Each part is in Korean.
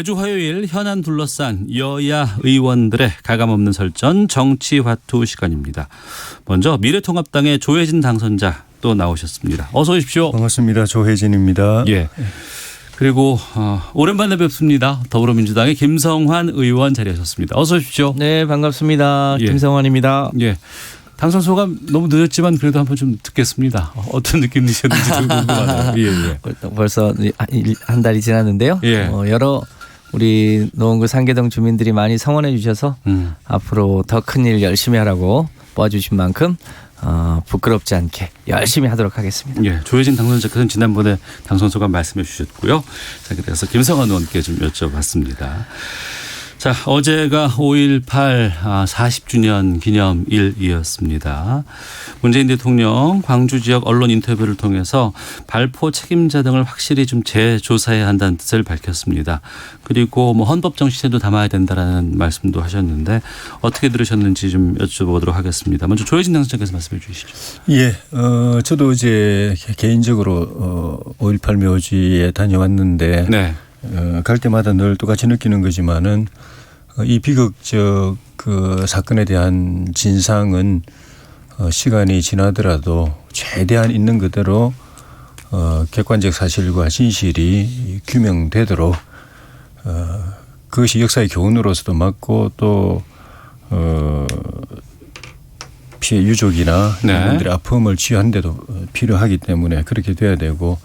매주 화요일 현안 둘러싼 여야 의원들의 가감없는 설전 정치화투 시간입니다. 먼저 미래통합당의 조혜진 당선자 또 나오셨습니다. 어서 오십시오. 반갑습니다. 조혜진입니다. 예. 그리고 오랜만에 뵙습니다. 더불어민주당의 김성환 의원 자리하셨습니다. 어서 오십시오. 네, 반갑습니다. 예. 김성환입니다. 예. 당선 소감 너무 늦었지만 그래도 한번 좀 듣겠습니다. 어떤 느낌이셨는지 궁금하네요. 예, 예. 벌써 한 달이 지났는데요. 예. 여러 우리 노원구 상계동 주민들이 많이 성원해 주셔서 앞으로 더 큰 일 열심히 하라고 뽑아주신 만큼 부끄럽지 않게 열심히 하도록 하겠습니다. 예, 조혜진 당선자께서는 지난번에 당선 소감 말씀해 주셨고요. 자, 그래서 김성환 의원께 좀 여쭤봤습니다. 자, 어제가 5.18 40주년 기념일이었습니다. 문재인 대통령 광주 지역 언론 인터뷰를 통해서 발포 책임자 등을 확실히 좀 재조사해야 한다는 뜻을 밝혔습니다. 그리고 뭐 헌법 정신에도 담아야 된다라는 말씀도 하셨는데 어떻게 들으셨는지 좀 여쭤보도록 하겠습니다. 먼저 조혜진 당선자께서 말씀해 주시죠. 예, 저도 이제 개인적으로 5.18 묘지에 다녀왔는데 네. 갈 때마다 늘 똑같이 느끼는 거지만은 이 비극적 그 사건에 대한 진상은 시간이 지나더라도 최대한 있는 그대로 객관적 사실과 진실이 규명되도록 그것이 역사의 교훈으로서도 맞고 또 피해 유족이나 네. 이분들의 아픔을 치유하는 데도 필요하기 때문에 그렇게 돼야 되고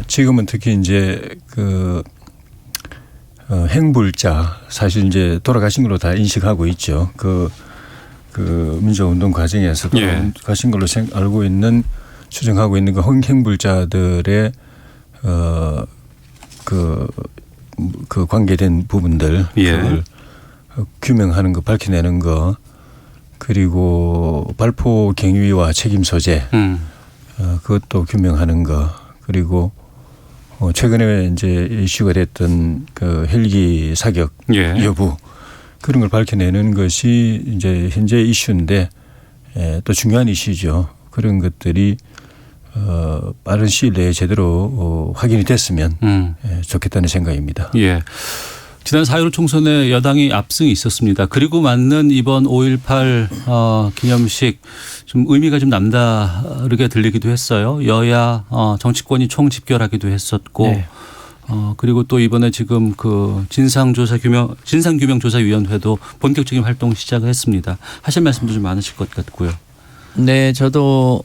지금은 특히 이제 그 행불자 사실 이제 돌아가신 걸로 다 인식하고 있죠. 그 민주운동 과정에서 돌아가신 걸로 알고 있는 추정하고 있는 그 행불자들의 그 관계된 부분들 그걸 규명하는 거 밝혀내는 거 그리고 발포 경위와 책임 소재 그것도 규명하는 거 그리고 최근에 이제 이슈가 됐던 그 헬기 사격 여부 그런 걸 밝혀내는 것이 이제 현재 이슈인데 또 중요한 이슈죠. 그런 것들이 빠른 시일 내에 제대로 확인이 됐으면 좋겠다는 생각입니다. 예. 지난 4.15 총선에 여당이 압승이 있었습니다. 그리고 맞는 이번 5.18 기념식 좀 의미가 좀 남다르게 들리기도 했어요. 여야 정치권이 총집결하기도 했었고 네. 그리고 또 이번에 지금 그 진상규명조사위원회도 본격적인 활동 시작을 했습니다. 하실 말씀도 좀 많으실 것 같고요. 네, 저도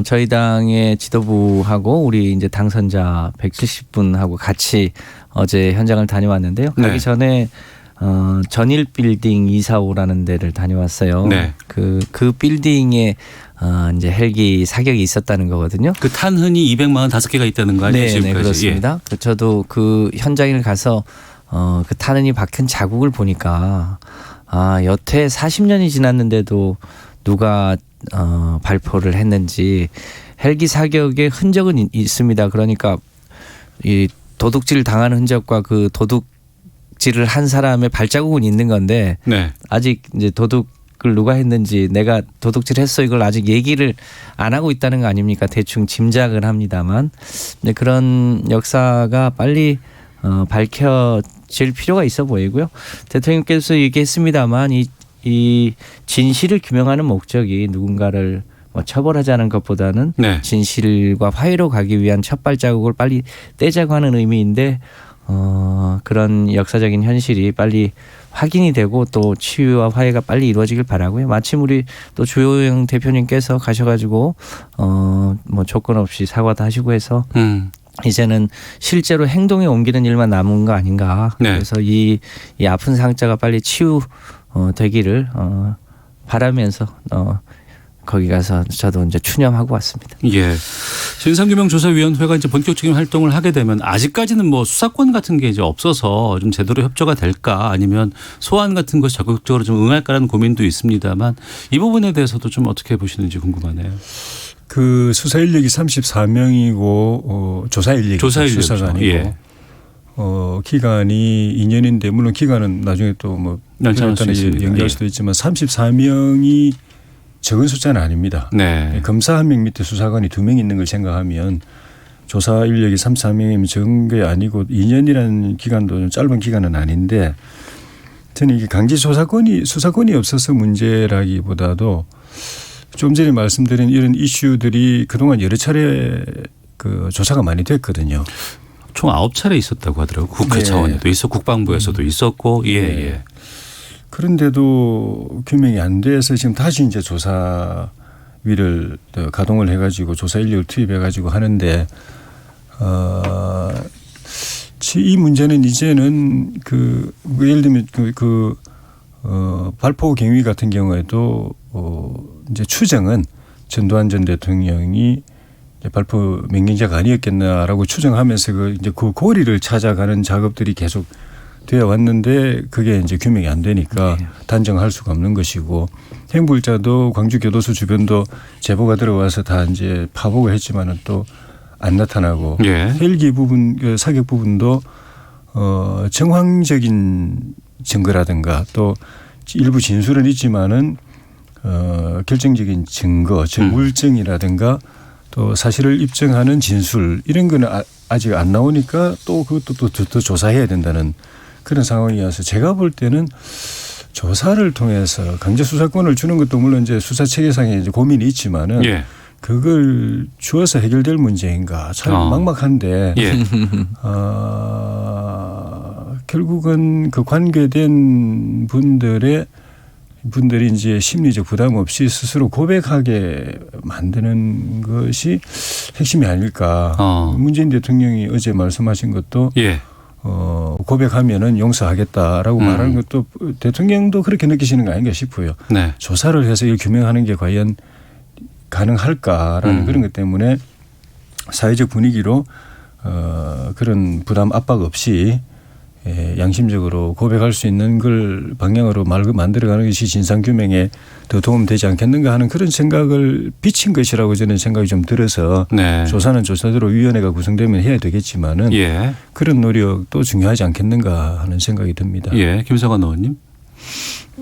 저희 당의 지도부하고 우리 이제 당선자 170분하고 같이 어제 현장을 다녀왔는데요. 가기 전에 전일 빌딩 245라는 데를 다녀왔어요. 네. 그 빌딩에 이제 헬기 사격이 있었다는 거거든요. 그 탄흔이 245개가 있다는 거 아니에요? 네, 그렇습니다. 예. 저도 그 현장에 가서 그 탄흔이 박힌 자국을 보니까 여태 40년이 지났는데도 누가 발포를 했는지 헬기 사격의 흔적은 있습니다. 그러니까 이 도둑질 당한 흔적과 그 도둑질을 한 사람의 발자국은 있는 건데 아직 이제 도둑을 누가 했는지 내가 도둑질했어 이걸 아직 얘기를 안 하고 있다는 거 아닙니까? 대충 짐작을 합니다만 그런 역사가 빨리 밝혀질 필요가 있어 보이고요. 대통령께서 얘기했습니다만 이 진실을 규명하는 목적이 누군가를 처벌하자는 것보다는 진실과 화해로 가기 위한 첫 발자국을 빨리 떼자고 하는 의미인데 그런 역사적인 현실이 빨리 확인이 되고 또 치유와 화해가 빨리 이루어지길 바라고요. 마침 우리 또 주호영 대표님께서 가셔가지고 뭐 조건 없이 사과도 하시고 해서 이제는 실제로 행동에 옮기는 일만 남은 거 아닌가. 그래서 이 아픈 상자가 빨리 치유 되기를 바라면서 거기 가서 저도 이제 추념하고 왔습니다. 예. 진상규명조사위원회가 이제 본격적인 활동을 하게 되면 아직까지는 뭐 수사권 같은 게 이제 없어서 좀 제대로 협조가 될까 아니면 소환 같은 것이 적극적으로 좀 응할까라는 고민도 있습니다만 이 부분에 대해서도 좀 어떻게 보시는지 궁금하네요. 그 수사 인력이 34명이고 조사 인력이 수사관이고 기간이 2년인데 물론 기간은 나중에 또 뭐 연기할 수도 있지만 34명이 적은 숫자는 아닙니다. 검사 한 명 밑에 수사관이 2명 있는 걸 생각하면 조사 인력이 34명이면 적은 게 아니고 2년이라는 기간도 좀 짧은 기간은 아닌데 저는 이게 강제 수사권이 없어서 문제라기보다도 좀 전에 말씀드린 이런 이슈들이 그동안 여러 차례 그 조사가 많이 됐거든요. 총 9차례 있었다고 하더라고요. 국회 네. 차원에도 있었고 국방부에서도 있었고 예, 네. 예. 그런데도 규명이 안 돼서 지금 다시 이제 조사위를 가동을 해가지고 조사 인력을 투입해가지고 하는데 이 문제는 이제는 예를 들면 발포 경위 같은 경우에도 이제 추정은 전두환 전 대통령이 발포 명령자가 아니었겠나라고 추정하면서 이제 그 고리를 찾아가는 작업들이 계속 되어 왔는데 그게 이제 규명이 안 되니까 단정할 수가 없는 것이고 행불자도 광주 교도소 주변도 제보가 들어와서 다 이제 파보고 했지만은 또 안 나타나고 예. 헬기 부분 사격 부분도 정황적인 증거라든가 또 일부 진술은 있지만은 결정적인 증거, 즉 물증이라든가 또 사실을 입증하는 진술 이런 거는 아직 안 나오니까 또 그것도 더 조사해야 된다는 그런 상황이어서 제가 볼 때는 조사를 통해서 강제 수사권을 주는 것도 물론 이제 수사 체계상에 이제 고민이 있지만은 예. 그걸 주어서 해결될 문제인가 참 막막한데 예. 결국은 그 관계된 분들이 이제 심리적 부담 없이 스스로 고백하게 만드는 것이 핵심이 아닐까. 문재인 대통령이 어제 말씀하신 것도 예. 고백하면은 용서하겠다라고 말하는 것도 대통령도 그렇게 느끼시는 거 아닌가 싶어요. 네. 조사를 해서 이걸 규명하는 게 과연 가능할까라는 그런 것 때문에 사회적 분위기로 그런 부담 압박 없이 양심적으로 고백할 수 있는 걸 방향으로 만들어가는 것이 진상규명에 더 도움되지 않겠는가 하는 그런 생각을 비친 것이라고 저는 생각이 좀 들어서 네. 조사는 조사대로 위원회가 구성되면 해야 되겠지만은 예. 그런 노력도 중요하지 않겠는가 하는 생각이 듭니다. 예. 김성환 의원님.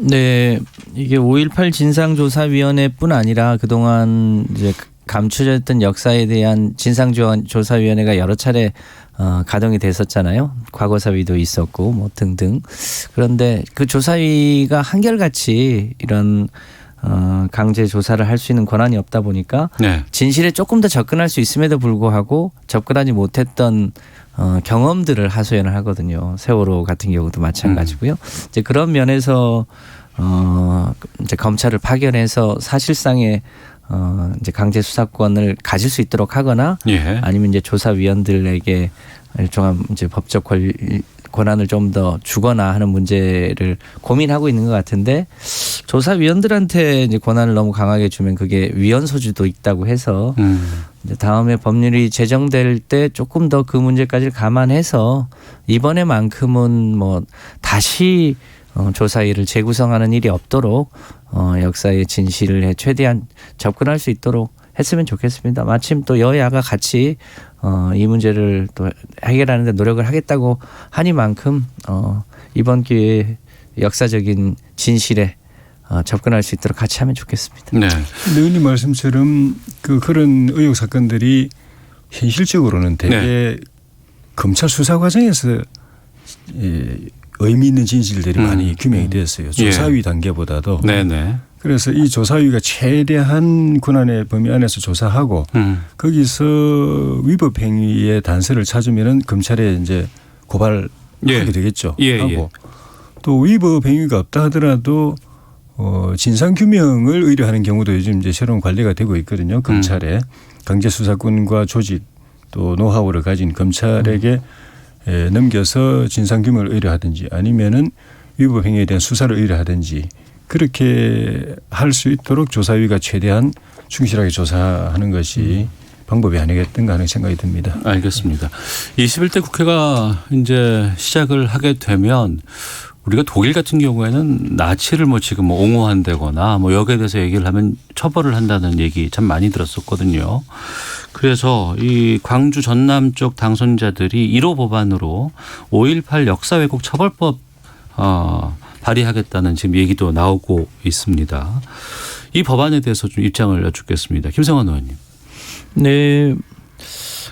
네, 이게 5.18 진상조사위원회뿐 아니라 그동안 이제 감추졌던 역사에 대한 진상조사위원회가 여러 차례 가동이 됐었잖아요. 과거사위도 있었고 뭐 등등. 그런데 그 조사위가 한결같이 이런 강제 조사를 할 수 있는 권한이 없다 보니까 네. 진실에 조금 더 접근할 수 있음에도 불구하고 접근하지 못했던 경험들을 하소연을 하거든요. 세월호 같은 경우도 마찬가지고요. 이제 그런 면에서 이제 검찰을 파견해서 사실상의 이제 강제 수사권을 가질 수 있도록 하거나 예. 아니면 이제 조사위원들에게 일종한 이제 법적 권한을 좀 더 주거나 하는 문제를 고민하고 있는 것 같은데 조사위원들한테 이제 권한을 너무 강하게 주면 그게 위헌 소지도 있다고 해서 이제 다음에 법률이 제정될 때 조금 더 그 문제까지 감안해서 이번에만큼은 뭐 다시 조사위를 재구성하는 일이 없도록 역사의 진실에 최대한 접근할 수 있도록 했으면 좋겠습니다. 마침 또 여야가 같이 이 문제를 또 해결하는 데 노력을 하겠다고 하니만큼 이번 기회에 역사적인 진실에 접근할 수 있도록 같이 하면 좋겠습니다. 네. 의원님 말씀처럼 그런 의혹 사건들이 현실적으로는 되게 검찰 수사 과정에서 의미 있는 진실들이 많이 규명이 됐어요. 조사위 단계보다도. 네네. 그래서 이 조사위가 최대한 권한의 범위 안에서 조사하고 거기서 위법 행위의 단서를 찾으면은 검찰에 이제 고발하게 되겠죠. 하고 또 위법 행위가 없다 하더라도 진상 규명을 의뢰하는 경우도 요즘 이제 새로운 관리가 되고 있거든요. 검찰에 강제 수사권과 조직 또 노하우를 가진 검찰에게 넘겨서 진상 규명을 의뢰하든지 아니면은 위법 행위에 대한 수사를 의뢰하든지 그렇게 할 수 있도록 조사위가 최대한 충실하게 조사하는 것이 방법이 아니겠던가 하는 생각이 듭니다. 알겠습니다. 21대 국회가 이제 시작을 하게 되면 우리가 독일 같은 경우에는 나치를 뭐 지금 뭐 옹호한다거나 뭐 여기에 대해서 얘기를 하면 처벌을 한다는 얘기 참 많이 들었었거든요. 그래서 이 광주 전남 쪽 당선자들이 1호 법안으로 5.18 역사 왜곡 처벌법 발의하겠다는 지금 얘기도 나오고 있습니다. 이 법안에 대해서 좀 입장을 여쭙겠습니다. 김성환 의원님. 네.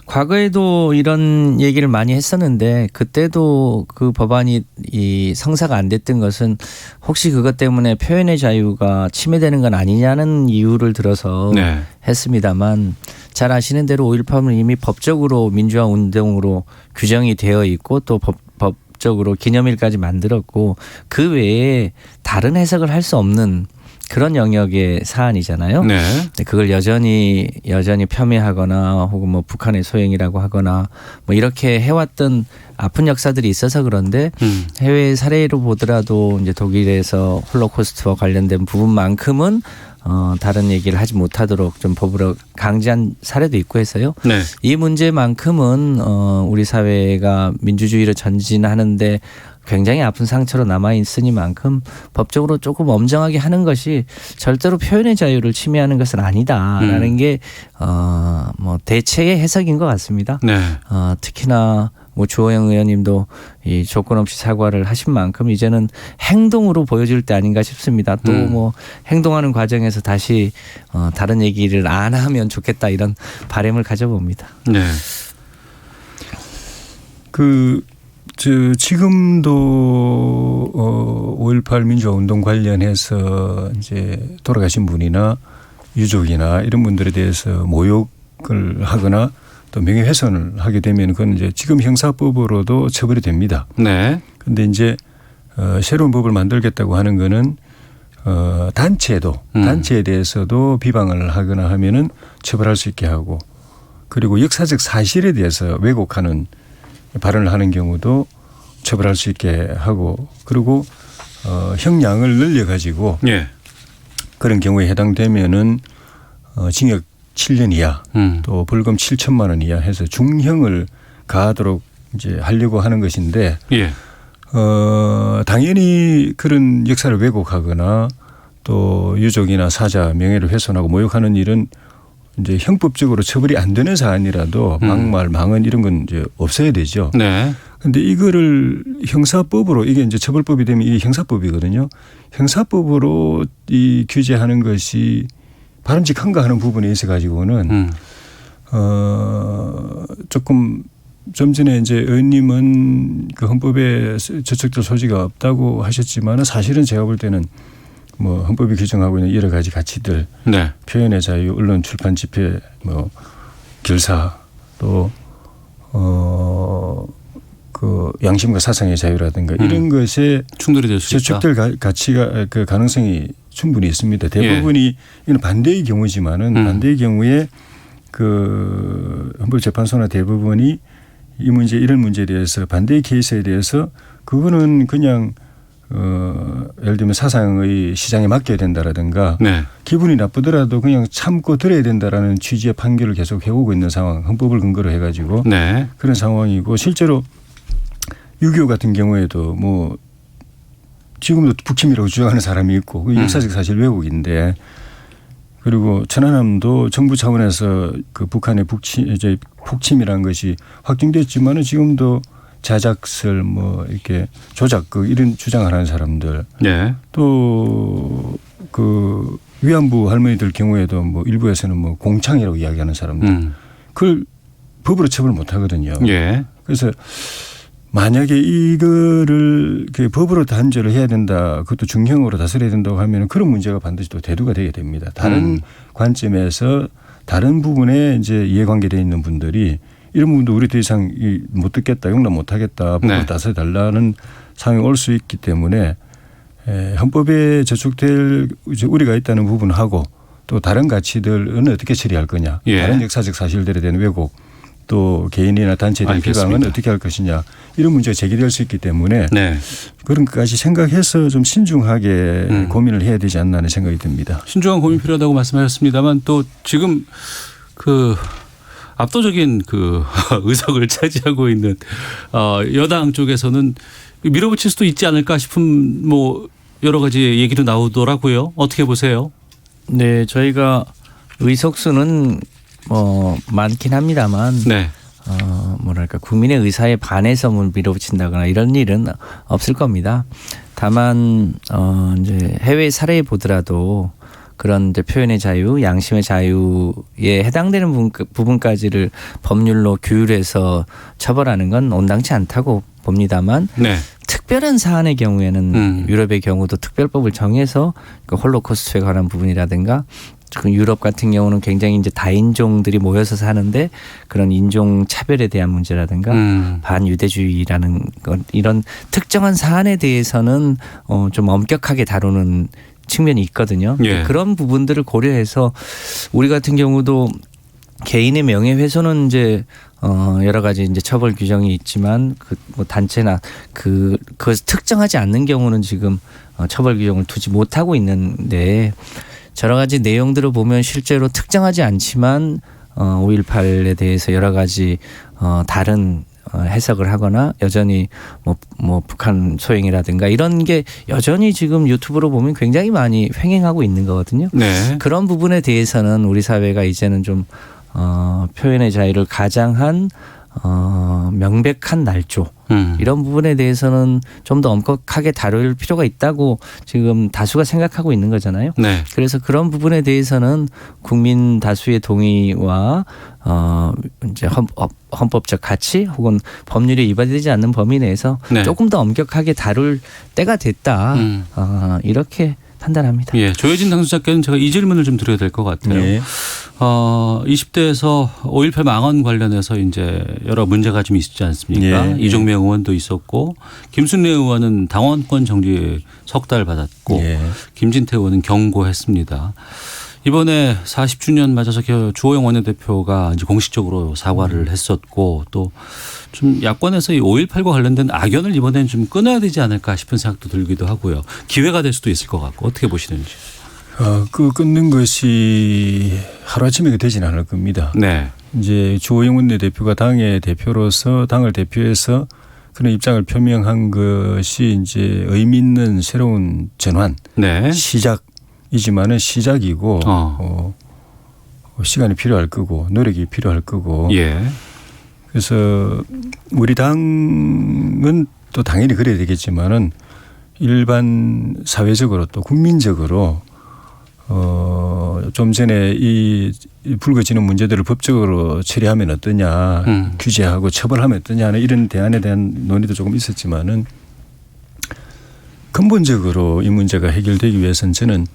과거에도 이런 얘기를 많이 했었는데 그때도 그 법안이 이 성사가 안 됐던 것은 혹시 그것 때문에 표현의 자유가 침해되는 건 아니냐는 이유를 들어서 네. 했습니다만 잘 아시는 대로 5.18은 이미 법적으로 민주화 운동으로 규정이 되어 있고 또 법적으로 기념일까지 만들었고 그 외에 다른 해석을 할 수 없는 그런 영역의 사안이잖아요. 네. 그걸 여전히 폄훼하거나 혹은 뭐 북한의 소행이라고 하거나 뭐 이렇게 해왔던 아픈 역사들이 있어서 그런데 해외 사례로 보더라도 이제 독일에서 홀로코스트와 관련된 부분만큼은 다른 얘기를 하지 못하도록 좀 법으로 강제한 사례도 있고 해서요. 네. 이 문제만큼은 우리 사회가 민주주의로 전진하는데 굉장히 아픈 상처로 남아있으니만큼 법적으로 조금 엄정하게 하는 것이 절대로 표현의 자유를 침해하는 것은 아니다라는 게 뭐 대체의 해석인 것 같습니다. 네. 특히나 뭐 주호영 의원님도 이 조건 없이 사과를 하신 만큼 이제는 행동으로 보여줄 때 아닌가 싶습니다. 또 뭐 행동하는 과정에서 다시 다른 얘기를 안 하면 좋겠다 이런 바람을 가져봅니다. 네. 지금도 5.18 민주화 운동 관련해서 이제 돌아가신 분이나 유족이나 이런 분들에 대해서 모욕을 하거나 또 명예훼손을 하게 되면 그건 이제 지금 형사법으로도 처벌이 됩니다. 네. 그런데 이제 새로운 법을 만들겠다고 하는 거는 단체에 대해서도 비방을 하거나 하면은 처벌할 수 있게 하고 그리고 역사적 사실에 대해서 왜곡하는 발언을 하는 경우도 처벌할 수 있게 하고 그리고 형량을 늘려가지고 예. 그런 경우에 해당되면은 징역 7년 이하 또 벌금 7천만 원 이하 해서 중형을 가하도록 이제 하려고 하는 것인데 예. 당연히 그런 역사를 왜곡하거나 또 유족이나 사자 명예를 훼손하고 모욕하는 일은 이제 형법적으로 처벌이 안 되는 사안이라도 막말, 망언 이런 건 이제 없어야 되죠. 네. 그런데 이거를 형사법으로 이게 이제 처벌법이 되면 이게 형사법이거든요. 형사법으로 이 규제하는 것이 바람직한가 하는 부분에 있어 가지고는 조금 좀 전에 이제 의원님은 그 헌법에 저촉될 소지가 없다고 하셨지만은 사실은 제가 볼 때는 뭐 헌법이 규정하고 있는 여러 가지 가치들, 네. 표현의 자유, 언론, 출판, 집회, 뭐 결사, 또 그 양심과 사상의 자유라든가 이런 것에 충돌이 될 수 있다. 저촉될 가치가 그 가능성이 충분히 있습니다. 대부분이 이건 반대의 경우지만은 반대의 경우에 그 헌법재판소나 대부분이 이 문제 이런 문제에 대해서 반대의 케이스에 대해서 그거는 그냥 예를 들면 사상의 시장에 맡겨야 된다라든가 네. 기분이 나쁘더라도 그냥 참고 들어야 된다라는 취지의 판결을 계속 해오고 있는 상황, 헌법을 근거로 해가지고 네. 그런 상황이고 실제로 6.25 같은 경우에도 뭐 지금도 북침이라고 주장하는 사람이 있고 그 역사적 사실 왜곡인데 그리고 천안함도 정부 차원에서 그 북한의 북침이라는 것이 확정됐지만은 지금도 자작설 뭐 이렇게 조작극 이런 주장을 하는 사람들 네. 또 그 위안부 할머니들 경우에도 뭐 일부에서는 뭐 공창이라고 이야기하는 사람들 그걸 법으로 처벌 못 하거든요. 예. 그래서 만약에 이거를 그 법으로 단죄를 해야 된다 그것도 중형으로 다스려야 된다고 하면 그런 문제가 반드시 또 대두가 되게 됩니다. 다른 관점에서 다른 부분에 이제 이해관계되어 있는 분들이 이런 부분도 우리 더 이상 못 듣겠다, 용납 못 하겠다, 법을 네. 다스려 달라는 상황이 올 수 있기 때문에 헌법에 저촉될 우리가 있다는 부분하고 또 다른 가치들은 어떻게 처리할 거냐, 예. 다른 역사적 사실들에 대한 왜곡, 또 개인이나 단체에 대한 비방은 어떻게 할 것이냐 이런 문제가 제기될 수 있기 때문에 네. 그런 것까지 생각해서 좀 신중하게 고민을 해야 되지 않나 하는 생각이 듭니다. 신중한 고민 필요하다고 말씀하셨습니다만 또 지금 그 압도적인 그 의석을 차지하고 있는 여당 쪽에서는 밀어붙일 수도 있지 않을까 싶은 뭐 여러 가지 얘기도 나오더라고요. 어떻게 보세요? 네, 저희가 의석수는 뭐 많긴 합니다만 네. 뭐랄까 국민의 의사에 반해서 밀어붙인다거나 이런 일은 없을 겁니다. 다만 이제 해외 사례에 보더라도 그런 이제 표현의 자유, 양심의 자유에 해당되는 부분까지를 법률로 규율해서 처벌하는 건 온당치 않다고 봅니다만 네. 특별한 사안의 경우에는 유럽의 경우도 특별법을 정해서 그 홀로코스트에 관한 부분이라든가 그 유럽 같은 경우는 굉장히 이제 다인종들이 모여서 사는데 그런 인종 차별에 대한 문제라든가 반유대주의라는 것 이런 특정한 사안에 대해서는 좀 엄격하게 다루는 측면이 있거든요. 예. 그런 부분들을 고려해서 우리 같은 경우도 개인의 명예훼손은 이제 여러 가지 이제 처벌 규정이 있지만 그 뭐 단체나 그걸 특정하지 않는 경우는 지금 처벌 규정을 두지 못하고 있는데 여러 가지 내용들을 보면 실제로 특정하지 않지만 5.18에 대해서 여러 가지 다른 해석을 하거나 여전히 뭐 북한 소행이라든가 이런 게 여전히 지금 유튜브로 보면 굉장히 많이 횡행하고 있는 거거든요. 네. 그런 부분에 대해서는 우리 사회가 이제는 좀 표현의 자유를 가장한 명백한 날조 이런 부분에 대해서는 좀 더 엄격하게 다룰 필요가 있다고 지금 다수가 생각하고 있는 거잖아요. 네. 그래서 그런 부분에 대해서는 국민 다수의 동의와 이제 헌법적 가치 혹은 법률에 위반되지 않는 범위 내에서 네. 조금 조금 더 엄격하게 다룰 때가 됐다. 이렇게 판단합니다. 예, 조혜진 당수자께는 제가 이 질문을 좀 드려야 될 것 같아요. 네. 20대에서 5.18 망언 관련해서 이제 여러 문제가 좀 있지 않습니까? 예. 이종명 의원도 있었고 김순례 의원은 당원권 정지 석 달 받았고 예. 김진태 의원은 경고했습니다. 이번에 40주년 맞아서 주호영 원내대표가 이제 공식적으로 사과를 했었고 또 좀 야권에서 이 5.18과 관련된 악연을 이번에는 좀 끊어야 되지 않을까 싶은 생각도 들기도 하고요. 기회가 될 수도 있을 것 같고 어떻게 보시는지. 그 끊는 것이 하루아침에 되지는 않을 겁니다. 네. 이제 주호영 원내대표가 당의 대표로서 당을 대표해서 그런 입장을 표명한 것이 이제 의미 있는 새로운 전환, 네. 시작이지만은 시작이고 시간이 필요할 거고 노력이 필요할 거고. 예. 그래서 우리 당은 또 당연히 그래야 되겠지만은 일반 사회적으로 또 국민적으로 좀 전에 이 불거지는 문제들을 법적으로 처리하면 어떠냐, 규제하고 처벌하면 어떠냐 하는 이런 대안에 대한 논의도 조금 있었지만은 근본적으로 이 문제가 해결되기 위해서는 저는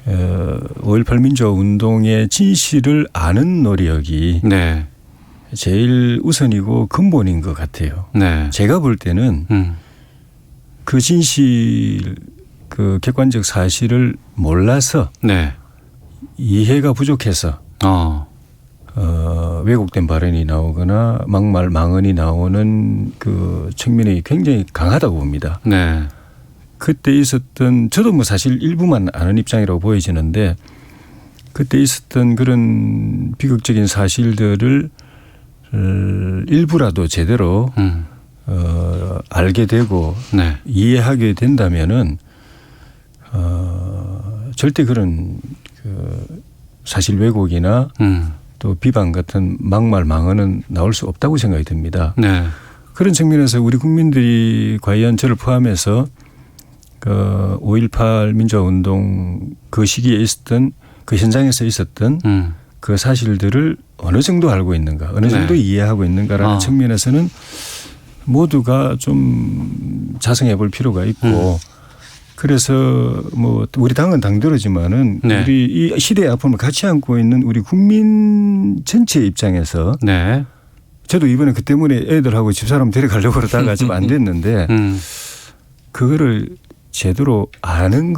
5.18 민주화 운동의 진실을 아는 노력이 네. 제일 우선이고 근본인 것 같아요. 네. 제가 볼 때는 그 진실, 그 객관적 사실을 몰라서 네. 이해가 부족해서 왜곡된 발언이 나오거나 막말 망언이 나오는 그 측면이 굉장히 강하다고 봅니다. 네. 그때 있었던 저도 뭐 사실 일부만 아는 입장이라고 보여지는데 그때 있었던 그런 비극적인 사실들을 일부라도 제대로 알게 되고 네. 이해하게 된다면은 절대 그런 그 사실 왜곡이나 또 비방 같은 막말 망언은 나올 수 없다고 생각이 듭니다. 네. 그런 측면에서 우리 국민들이 과연 저를 포함해서 그 5.18 민주화 운동 그 시기에 있었던 그 현장에서 있었던 그 사실들을 어느 정도 알고 있는가, 어느 정도 네. 이해하고 있는가라는 측면에서는 모두가 좀 자성해 볼 필요가 있고 그래서 뭐 우리 당은 당대로지만은 네. 우리 이 시대의 아픔을 같이 안고 있는 우리 국민 전체의 입장에서 네. 저도 이번에 그 때문에 애들하고 집사람 데려가려고 그러다가 좀 안 됐는데 그거를 제대로 아는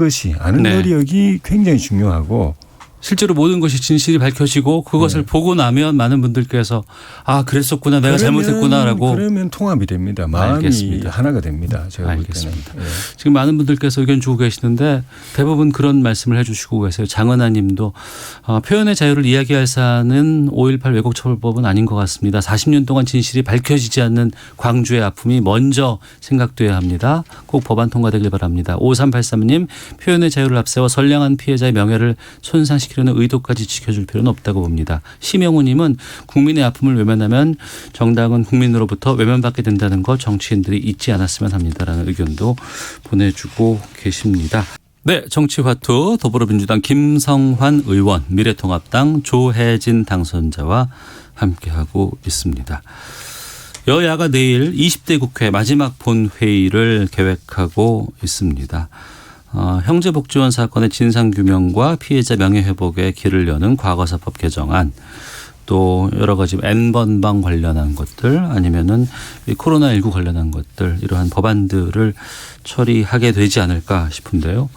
네. 노력이 굉장히 중요하고 실제로 모든 것이 진실이 밝혀지고 그것을 보고 나면 많은 분들께서 아 그랬었구나 내가 잘못했구나라고 그러면 통합이 됩니다. 마음이 알겠습니다. 하나가 됩니다. 제가 알겠습니다. 볼 때는. 지금 많은 분들께서 의견 주고 계시는데 대부분 그런 말씀을 해 주시고 계세요. 장은하 님도 표현의 자유를 이야기할 사안은 5.18 왜곡처벌법은 아닌 것 같습니다. 40년 동안 진실이 밝혀지지 않는 광주의 아픔이 먼저 생각돼야 합니다. 꼭 법안 통과되길 바랍니다. 5383님 표현의 자유를 앞세워 선량한 피해자의 명예를 손상시키려는 의도까지 지켜줄 필요는 없다고 봅니다. 심영우 님은 국민의 아픔을 외면하면 정당은 국민으로부터 외면받게 된다는 것 정치인들이 잊지 않았으면 합니다라는 의견도 보내주고 계십니다. 네, 정치화투 더불어민주당 김성환 의원, 미래통합당 조혜진 당선자와 함께하고 있습니다. 여야가 내일 20대 국회 마지막 본회의를 계획하고 있습니다. 형제복지원 사건의 진상규명과 피해자 명예회복에 길을 여는 과거사법 개정안, 또 여러 가지 N번방 관련한 것들 아니면은 코로나19 관련한 것들, 이러한 법안들을 처리하게 되지 않을까 싶은데요.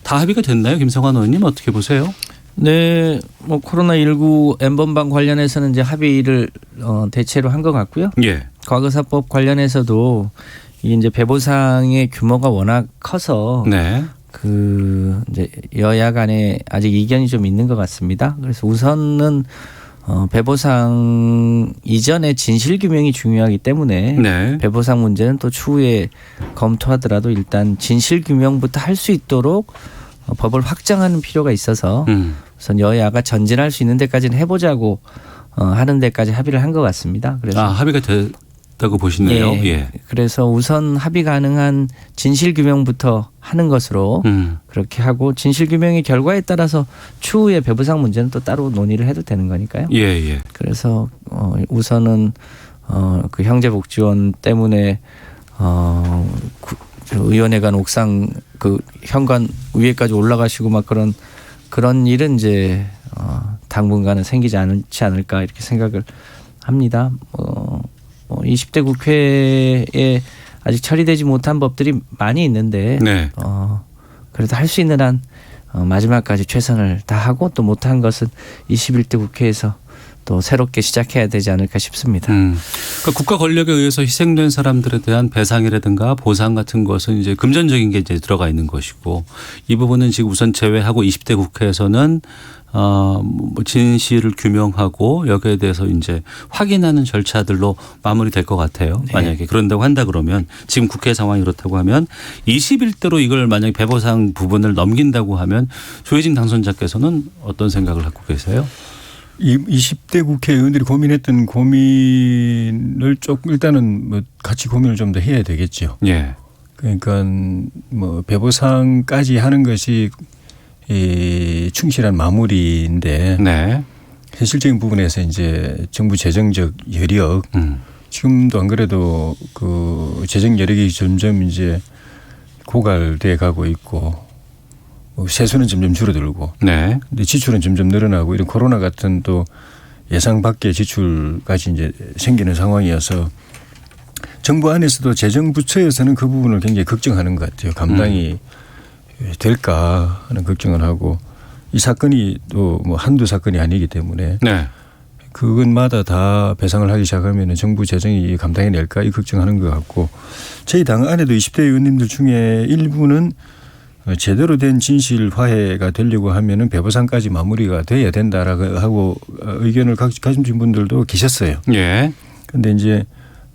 다 합의가 됐나요? 김성환 의원님 어떻게 보세요? 네, 뭐 코로나19 N번방 관련해서는 이제 합의를 대체로 한 것 같고요. 예. 과거사법 관련해서도 이제 배보상의 규모가 워낙 커서 네. 그 이제 여야 간에 아직 이견이 좀 있는 것 같습니다. 그래서 우선은 배보상 이전의 진실 규명이 중요하기 때문에 네. 배보상 문제는 또 추후에 검토하더라도 일단 진실 규명부터 할 수 있도록 법을 확정하는 필요가 있어서 우선 여야가 전진할 수 있는 데까지는 해보자고 하는 데까지 합의를 한 것 같습니다. 그래서 합의가 됐다고 보시네요. 예. 예. 그래서 우선 합의 가능한 진실 규명부터 하는 것으로 그렇게 하고, 진실 규명의 결과에 따라서 추후에 배보상 문제는 또 따로 논의를 해도 되는 거니까요. 예, 예. 그래서 우선은 그 형제복지원 때문에 의원회관 옥상 그 현관 위에까지 올라가시고 막 그런 일은 이제 당분간은 생기지 않지 않을까 이렇게 생각을 합니다. 20대 국회에 아직 처리되지 못한 법들이 많이 있는데 네. 그래도 할 수 있는 한 마지막까지 최선을 다하고, 또 못한 것은 21대 국회에서 또 새롭게 시작해야 되지 않을까 싶습니다. 그러니까 국가 권력에 의해서 희생된 사람들에 대한 배상이라든가 보상 같은 것은 이제 금전적인 게 이제 들어가 있는 것이고, 이 부분은 지금 우선 제외하고 20대 국회에서는 뭐 진실을 규명하고 여기에 대해서 이제 확인하는 절차들로 마무리될 것 같아요. 네. 만약에 그런다고 한다 그러면, 지금 국회 상황이 그렇다고 하면 21대로 이걸 만약에 배보상 부분을 넘긴다고 하면 조혜진 당선자께서는 어떤 생각을 갖고 계세요? 20대 국회의원들이 고민했던 고민을 조금 일단은 뭐 같이 고민을 좀 더 해야 되겠죠. 예. 그러니까 뭐 배보상까지 하는 것이 충실한 마무리인데, 네. 현실적인 부분에서 이제 정부 재정적 여력, 지금도 안 그래도 그 재정 여력이 점점 이제 고갈돼 가고 있고, 세수는 점점 줄어들고, 네. 근데 지출은 점점 늘어나고, 이런 코로나 같은 또 예상 밖의 지출까지 이제 생기는 상황이어서 정부 안에서도 재정부처에서는 그 부분을 굉장히 걱정하는 것 같아요. 감당이 될까 하는 걱정을 하고, 이 사건이 또 뭐 한두 사건이 아니기 때문에 네. 그것마다 다 배상을 하기 시작하면 정부 재정이 감당해낼까 이 걱정하는 것 같고, 저희 당 안에도 20대 의원님들 중에 일부는 제대로 된 진실 화해가 되려고 하면은 배보상까지 마무리가 돼야 된다라고 하고 의견을 가진 분들도 계셨어요. 예. 그런데 이제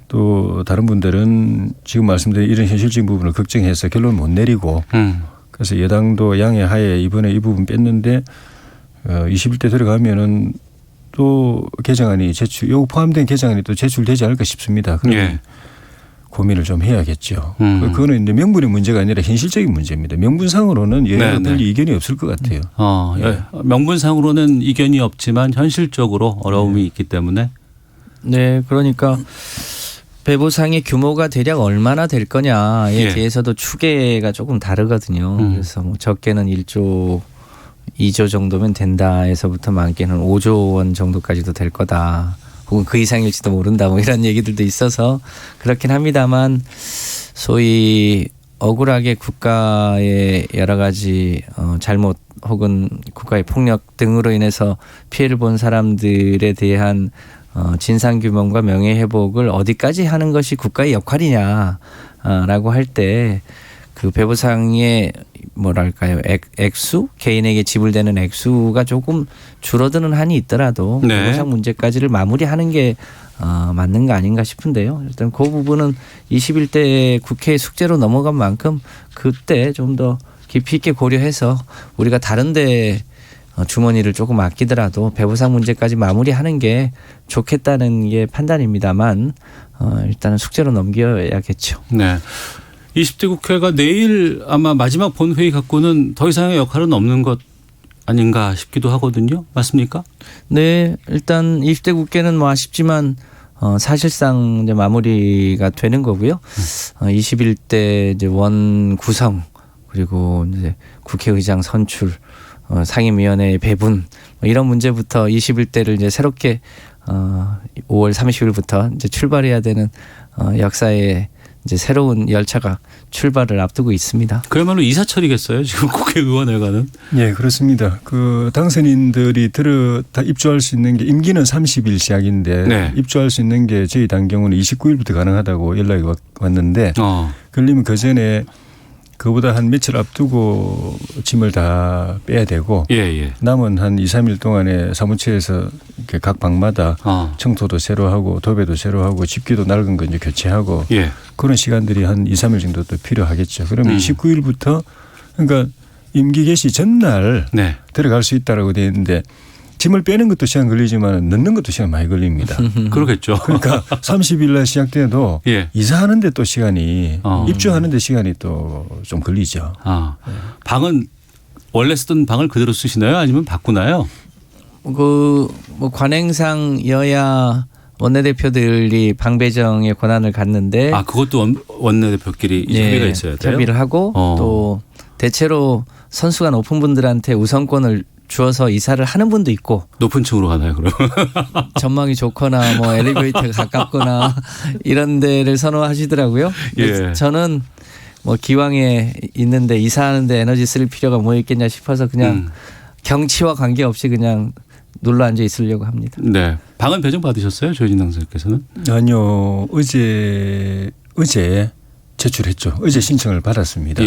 또 다른 분들은 지금 말씀드린 이런 현실적인 부분을 걱정해서 결론을 못 내리고, 그래서 여당도 양해하에 이번에 이 부분 뺐는데 21대 들어가면은 또 개정안이 요거 포함된 개정안이 또 제출되지 않을까 싶습니다. 그러면 예. 고민을 좀 해야겠죠. 그거는 이제 명분의 문제가 아니라 현실적인 문제입니다. 명분상으로는 여야가 별 이견이 없을 것 같아요. 예. 명분상으로는 이견이 없지만 현실적으로 어려움이 있기 때문에. 네, 그러니까 배보상의 규모가 대략 얼마나 될 거냐에 대해서도 추계가 조금 다르거든요. 그래서 뭐 적게는 1조, 2조 정도면 된다에서부터 많게는 5조 원 정도까지도 될 거다. 혹은 그 이상일지도 모른다, 뭐 이런 얘기들도 있어서 그렇긴 합니다만, 소위 억울하게 국가의 여러 가지 잘못 혹은 국가의 폭력 등으로 인해서 피해를 본 사람들에 대한 진상규명과 명예회복을 어디까지 하는 것이 국가의 역할이냐라고 할 때, 그 배보상의 뭐랄까요, 액수, 개인에게 지불되는 액수가 조금 줄어드는 한이 있더라도 배보상 문제까지를 마무리하는 게 맞는 거 아닌가 싶은데요. 일단 그 부분은 21대 국회 숙제로 넘어간 만큼 그때 좀 더 깊이 있게 고려해서 우리가 다른데 주머니를 조금 아끼더라도 배보상 문제까지 마무리하는 게 좋겠다는 게 판단입니다만, 일단은 숙제로 넘겨야겠죠. 네. 20대 국회가 내일 아마 마지막 본회의 갖고는 더 이상의 역할은 없는 것 아닌가 싶기도 하거든요. 맞습니까? 네, 일단 20대 국회는 뭐 아쉽지만 사실상 이제 마무리가 되는 거고요. 21대 이제 원 구성 그리고 이제 국회의장 선출, 상임위원회 배분 뭐 이런 문제부터 21대를 이제 새롭게 5월 30일부터 이제 출발해야 되는 역사의 이제 새로운 열차가 출발을 앞두고 있습니다. 그야말로 이사철이겠어요. 지금 국회의원회관은. 예, 그렇습니다. 그 당선인들이 다 입주할 수 있는 게 임기는 30일 시작인데 네. 입주할 수 있는 게 저희 당 경우는 29일부터 가능하다고 연락이 왔는데 그러면 그 전에 그보다 한 며칠 앞두고 짐을 다 빼야 되고 남은 한 2, 3일 동안에 사무처에서 이렇게 각 방마다 청소도 새로 하고 도배도 새로 하고 집기도 낡은 거 이제 교체하고 그런 시간들이 한 2, 3일 정도 또 필요하겠죠. 그러면 29일부터 그러니까 임기 개시 전날 들어갈 수 있다라고 되어 있는데 짐을 빼는 것도 시간 걸리지만 넣는 것도 시간 많이 걸립니다. 그러겠죠. 그러니까 30일 날 시작돼도 이사하는데 또 시간이 입주하는데 시간이 또 좀 걸리죠. 방은 원래 쓰던 방을 그대로 쓰시나요? 아니면 바꾸나요? 뭐 관행상 여야 원내대표들이 방 배정의 권한을 갖는데 그것도 원내대표끼리 협의가 있어야 돼요. 협의를 하고 또 대체로 선수가 높은 분들한테 우선권을 주어서 이사를 하는 분도 있고 높은 층으로 가나요, 그럼? 전망이 좋거나 뭐 엘리베이터가 가깝거나 이런 데를 선호하시더라고요. 저는 뭐 기왕에 있는데 이사하는데 에너지 쓸 필요가 뭐 있겠냐 싶어서 그냥 경치와 관계없이 그냥 눌러 앉아 있으려고 합니다. 네. 방은 배정 받으셨어요? 조혜진 당선인께서는? 아니요. 어제 제출했죠. 어제 신청을 받았습니다.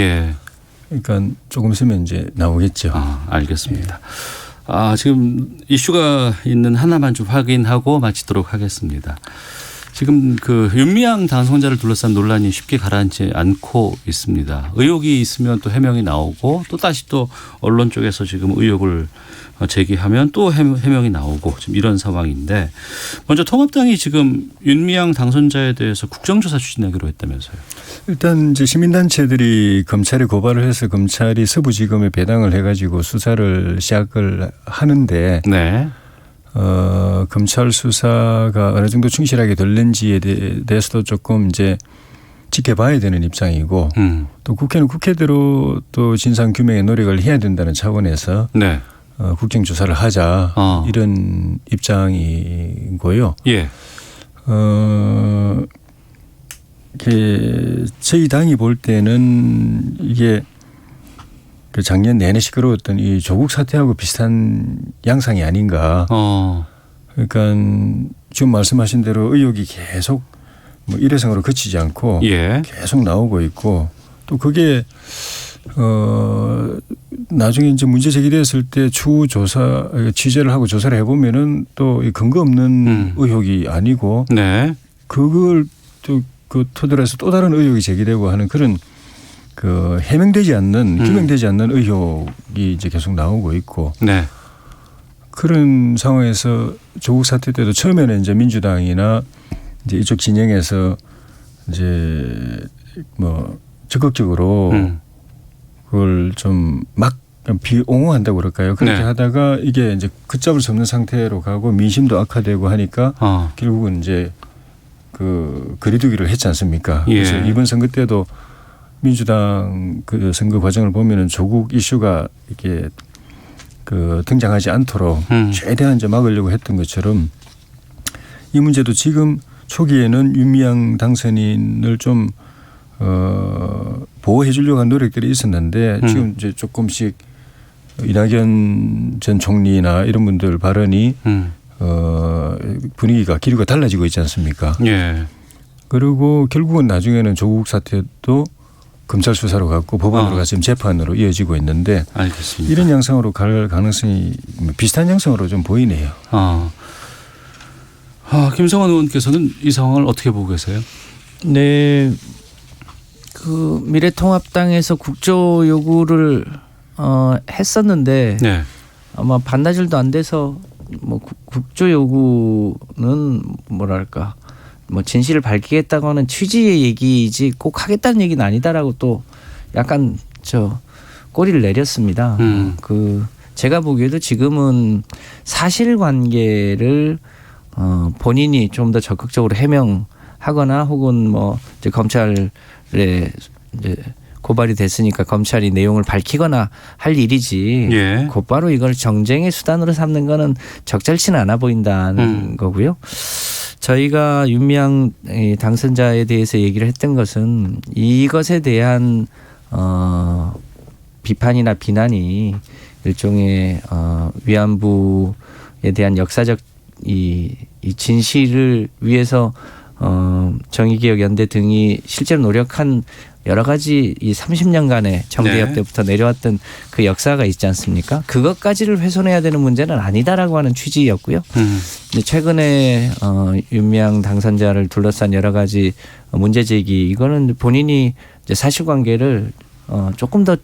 그러니까 조금 있으면 이제 나오겠죠. 알겠습니다. 지금 이슈가 있는 하나만 좀 확인하고 마치도록 하겠습니다. 지금 그 윤미향 당선자를 둘러싼 논란이 쉽게 가라앉지 않고 있습니다. 의혹이 있으면 또 해명이 나오고 또 다시 또 언론 쪽에서 지금 의혹을 제기하면 또 해명이 나오고 지금 이런 상황인데 먼저 통합당이 지금 윤미향 당선자에 대해서 국정조사 추진하기로 했다면서요. 일단 이제 시민단체들이 검찰에 고발을 해서 검찰이 서부지검에 배당을 해가지고 수사를 시작을 하는데 검찰 수사가 어느 정도 충실하게 될는지에 대해서도 조금 이제 지켜봐야 되는 입장이고 또 국회는 국회대로 또 진상 규명의 노력을 해야 된다는 차원에서 국정조사를 하자 이런 입장이고요. 저희 당이 볼 때는 이게 그 작년 내내 시끄러웠던 이 조국 사태하고 비슷한 양상이 아닌가. 그러니까 지금 말씀하신 대로 의혹이 계속 뭐 일회성으로 그치지 않고 계속 나오고 있고 또 그게 나중에 이제 문제 제기됐을 때 추후 조사 취재를 하고 조사를 해보면은 또 근거 없는 의혹이 아니고 그걸 또 그 토대로 해서 또 다른 의혹이 제기되고 하는 그런 그 해명되지 않는 규명되지 않는 의혹이 이제 계속 나오고 있고 그런 상황에서 조국 사태 때도 처음에는 이제 민주당이나 이제 이쪽 진영에서 이제 뭐 적극적으로 그걸 좀 막 비옹호한다고 그럴까요? 그렇게 하다가 이게 이제 걷잡을 수 없는 상태로 가고 민심도 악화되고 하니까 결국은 이제 그 거리두기를 했지 않습니까? 그래서 이번 선거 때도 민주당 그 선거 과정을 보면은 조국 이슈가 이렇게 그 등장하지 않도록 최대한 이제 막으려고 했던 것처럼 이 문제도 지금 초기에는 윤미향 당선인을 좀 보호해 주려고 한 노력들이 있었는데 지금 이제 조금씩 이낙연 전 총리나 이런 분들 발언이 분위기가 기류가 달라지고 있지 않습니까? 그리고 결국은 나중에는 조국 사태도 검찰 수사로 갔고 법원으로 가서 지금 재판으로 이어지고 있는데 이런 양상으로 갈 가능성이 비슷한 양상으로 좀 보이네요. 김성환 의원께서는 이 상황을 어떻게 보고 계세요? 네. 그 미래통합당에서 국조 요구를 했었는데 아마 반나절도 안 돼서 뭐 국조 요구는 뭐랄까 뭐 진실을 밝히겠다고 하는 취지의 얘기이지 꼭 하겠다는 얘기는 아니다라고 또 약간 꼬리를 내렸습니다. 그 제가 보기에도 지금은 사실관계를 본인이 좀 더 적극적으로 해명하거나 혹은 뭐 이제 검찰에 이제 고발이 됐으니까 검찰이 내용을 밝히거나 할 일이지 예. 곧바로 이걸 정쟁의 수단으로 삼는 거는 적절치는 않아 보인다는 거고요. 저희가 윤미향 당선자에 대해서 얘기를 했던 것은 이것에 대한 비판이나 비난이 일종의 위안부에 대한 역사적 이 진실을 위해서 정의기억연대 등이 실제로 노력한 여러 가지 이 30년간의 정대협 네. 때부터 내려왔던 그 역사가 있지 않습니까? 그것까지를 훼손해야 되는 문제는 아니다라고 하는 취지였고요. 근데 최근에 윤미향 당선자를 둘러싼 여러 가지 문제 제기 이거는 본인이 이제 사실관계를 조금 더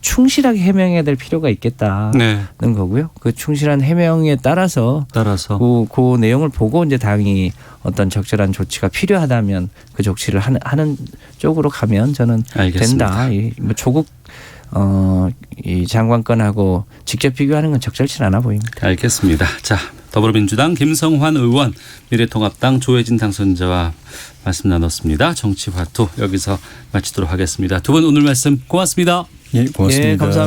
충실하게 해명해야 될 필요가 있겠다는 네. 거고요. 그 충실한 해명에 따라서 그 내용을 보고 이제 당이 어떤 적절한 조치가 필요하다면 그 조치를 하는 쪽으로 가면 저는 알겠습니다. 된다. 뭐 조국 이 장관권하고 직접 비교하는 건 적절치 않아 보입니다. 알겠습니다. 자, 더불어민주당 김성환 의원, 미래통합당 조혜진 당선자와 말씀 나눴습니다. 정치화투 여기서 마치도록 하겠습니다. 두 분 오늘 말씀 고맙습니다. 예, 고맙습니다. 예, 감사합니다.